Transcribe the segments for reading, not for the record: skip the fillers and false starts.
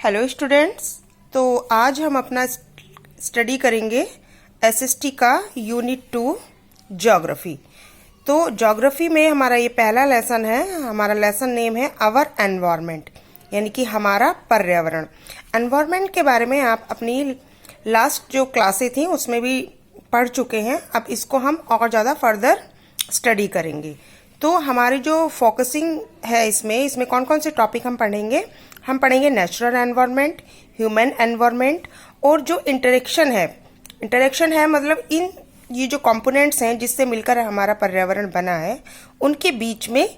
Hello students. तो आज हम अपना स्टडी करेंगे एसएसटी का यूनिट 2 ज्योग्राफी। तो ज्योग्राफी में हमारा ये पहला लेसन है। हमारा लेसन नेम है आवर एनवायरनमेंट, यानी कि हमारा पर्यावरण। एनवायरनमेंट के बारे में आप अपनी लास्ट जो क्लासें थी उसमें भी पढ़ चुके हैं। अब इसको हम और ज़्यादा फर्दर स्टडी करेंगे। तो हमारी जो फोकसिंग है इसमें कौन कौन से टॉपिक हम पढ़ेंगे? हम पढ़ेंगे नेचुरल एनवायरनमेंट, ह्यूमन एनवायरनमेंट, और जो इंटरेक्शन है मतलब ये जो कंपोनेंट्स हैं जिससे मिलकर हमारा पर्यावरण बना है, उनके बीच में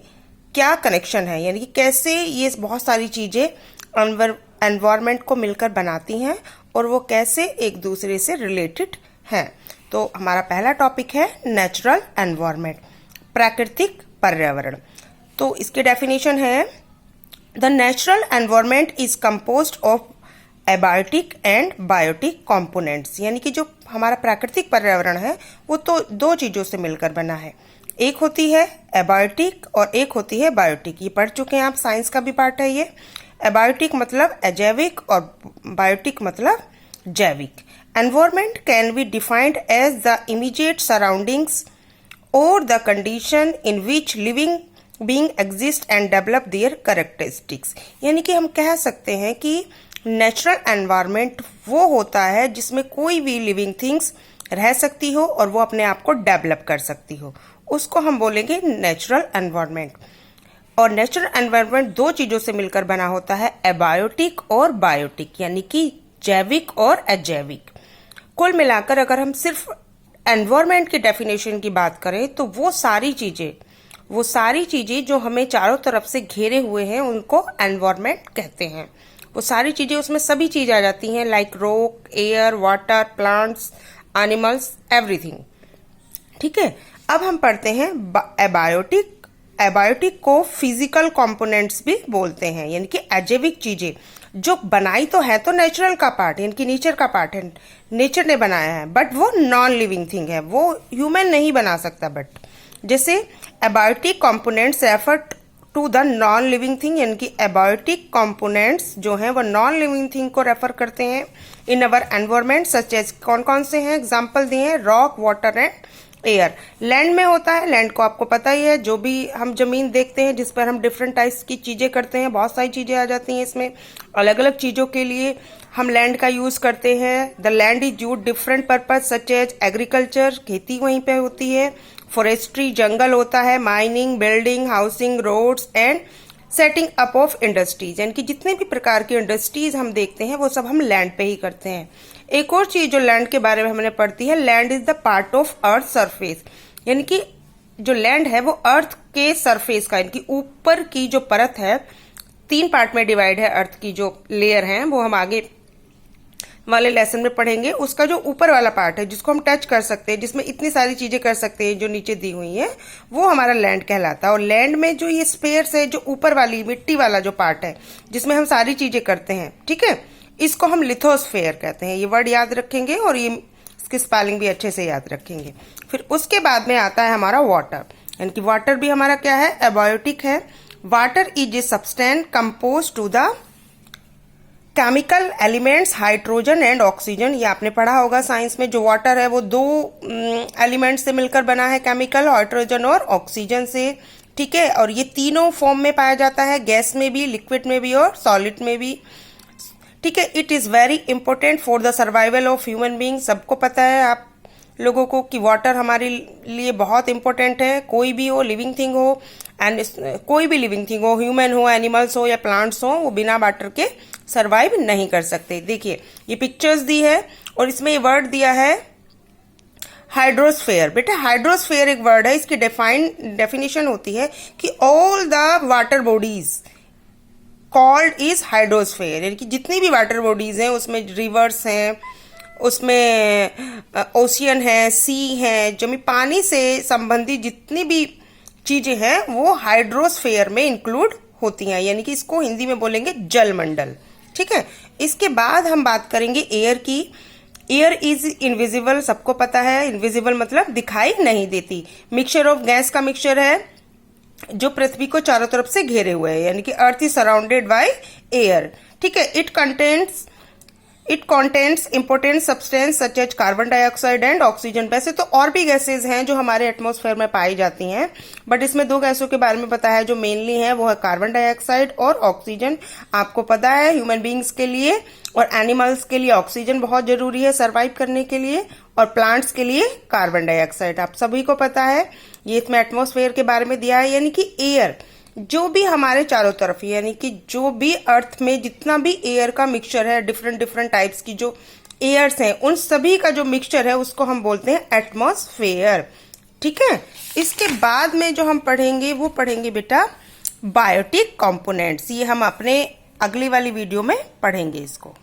क्या कनेक्शन है, यानी कि कैसे ये बहुत सारी चीज़ें एनवायरनमेंट को मिलकर बनाती हैं और वो कैसे एक दूसरे से रिलेटेड हैं। तो हमारा पहला टॉपिक है नेचुरल एनवायरनमेंट, प्राकृतिक पर्यावरण। तो इसकी डेफिनेशन है the natural environment is composed of abiotic and biotic components, यानी कि जो हमारा प्राकृतिक पर्यावरण है वो तो दो चीज़ों से मिलकर बना है। एक होती है एबायोटिक और एक होती है बायोटिक। ये पढ़ चुके हैं आप, साइंस का भी पार्ट है ये। एबायोटिक मतलब अजैविक और बायोटिक मतलब जैविक। Environment can be defined as the immediate surroundings और the condition in which living being exist and develop their characteristics, यानी कि हम कह सकते हैं कि नेचुरल एनवायरनमेंट वो होता है जिसमें कोई भी लिविंग थिंग्स रह सकती हो और वो अपने आप को डेवलप कर सकती हो, उसको हम बोलेंगे नेचुरल एनवायरनमेंट। और नेचुरल एनवायरनमेंट दो चीज़ों से मिलकर बना होता है, एबायोटिक और बायोटिक, यानी कि जैविक और अजैविक। कुल मिलाकर अगर हम सिर्फ एनवायरनमेंट की डेफिनेशन की बात करें तो वो सारी चीज़ें जो हमें चारों तरफ से घेरे हुए हैं उनको एनवायरनमेंट कहते हैं। वो सारी चीज़ें, उसमें सभी चीज़ आ जाती हैं, like rock, air, water, plants, animals, everything. ठीक है, अब हम पढ़ते हैं एबायोटिक। एबायोटिक को फिजिकल कंपोनेंट्स भी बोलते हैं, यानी कि अजैविक चीज़ें जो बनाई तो है तो नेचुरल का पार्ट, यानी कि नेचर का पार्ट है, नेचर ने बनाया है, बट वो नॉन लिविंग थिंग है, वो ह्यूमन नहीं बना सकता। बट जैसे abiotic components refer to the non living thing, यानी कि एबायोटिक कंपोनेंट्स जो हैं वो नॉन लिविंग थिंग को रेफर करते हैं इन अवर एनवायरनमेंट। सच एज कौन कौन से हैं, एग्जाम्पल दिए हैं, rock, water and air. Land में होता है, लैंड को आपको पता ही है, जो भी हम जमीन देखते हैं जिस पर हम डिफरेंट टाइप्स की चीज़ें करते हैं, बहुत सारी चीज़ें आ जाती हैं इसमें। अलग अलग चीज़ों के लिए हम लैंड का यूज़ करते हैं। The land is use different purpose such as agriculture, खेती वहीं पे होती है, फॉरेस्ट्री, जंगल होता है, mining, building, housing, roads and setting up of industries, यानी कि जितने भी प्रकार की इंडस्ट्रीज हम देखते हैं वो सब हम लैंड पे ही करते हैं। एक और चीज जो लैंड के बारे में हमने पढ़ती है, land is the part of earth surface, यानी कि जो लैंड है वो अर्थ के सरफेस का, यानी कि ऊपर की जो परत है, 3 पार्ट में डिवाइड है अर्थ की जो लेयर है, वो हम आगे वाले लेसन में पढ़ेंगे। उसका जो ऊपर वाला पार्ट है जिसको हम टच कर सकते हैं, जिसमें इतनी सारी चीजें कर सकते हैं जो नीचे दी हुई हैं, वो हमारा लैंड कहलाता है। और लैंड में जो ये स्पेयर्स है, जो ऊपर वाली मिट्टी वाला जो पार्ट है जिसमें हम सारी चीजें करते हैं, ठीक है, इसको हम लिथोस्फेयर कहते हैं। ये वर्ड याद रखेंगे और ये इसकी स्पेलिंग भी अच्छे से याद रखेंगे। फिर उसके बाद में आता है हमारा वाटर, यानी कि वाटर भी हमारा क्या है, एबायोटिक है। Water is a substance compose to the chemical elements hydrogen and oxygen. ये आपने पढ़ा होगा साइंस में। जो वाटर है वो 2 एलिमेंट्स से मिलकर बना है, केमिकल, हाइड्रोजन और ऑक्सीजन से। ठीक है, और ये तीनों फॉर्म में पाया जाता है, गैस में भी, लिक्विड में भी और सॉलिड में भी। ठीक है, it is very important for the survival of human being. सबको पता है आप लोगों को कि वाटर हमारे लिए बहुत इंपॉर्टेंट है। कोई भी हो, लिविंग थिंग हो, एंड कोई भी लिविंग थिंग हो, ह्यूमन हो, एनिमल्स हो या प्लांट्स हो, वो बिना वाटर के सर्वाइव नहीं कर सकते। देखिए ये पिक्चर्स दी है और इसमें ये वर्ड दिया है हाइड्रोस्फेयर। बेटा हाइड्रोस्फेयर एक वर्ड है, इसकी डेफिनेशन होती है कि all the water bodies called is hydrosphere, यानी कि जितनी भी वाटर बॉडीज हैं, उसमें रिवर्स हैं, उसमें ओशियन है, सी है, जमी पानी से संबंधित जितनी भी चीजें हैं वो हाइड्रोस्फेयर में इंक्लूड होती हैं, यानी कि इसको हिंदी में बोलेंगे जलमंडल। ठीक है, इसके बाद हम बात करेंगे एयर की। एयर इज इनविजिबल, सबको पता है, इनविजिबल मतलब दिखाई नहीं देती। मिक्सचर ऑफ गैस का मिक्सचर है, जो पृथ्वी को चारों तरफ से घेरे हुए है, यानी कि earth is surrounded by air. ठीक है, it contents important substance such as carbon dioxide and oxygen. वैसे तो और भी गैसेज हैं जो हमारे एटमॉस्फेयर में पाई जाती हैं, बट इसमें दो गैसों के बारे में पता है जो मेनली हैं, वो है कार्बन डाइऑक्साइड और ऑक्सीजन। आपको पता है ह्यूमन बींग्स के लिए और एनिमल्स के लिए ऑक्सीजन बहुत जरूरी है सर्वाइव करने के लिए, और प्लांट्स के लिए कार्बन डाइऑक्साइड। आप सभी को पता है, ये इसमें एटमॉस्फेयर के बारे में दिया है, यानी कि एयर जो भी हमारे चारों तरफ, यानी कि जो भी अर्थ में जितना भी एयर का मिक्सचर है, डिफरेंट डिफरेंट टाइप्स की जो एयर्स हैं, उन सभी का जो मिक्सचर है उसको हम बोलते हैं एटमॉस्फेयर। ठीक है, इसके बाद में जो हम पढ़ेंगे वो पढ़ेंगे बेटा बायोटिक कंपोनेंट्स। ये हम अपने अगली वाली वीडियो में पढ़ेंगे इसको।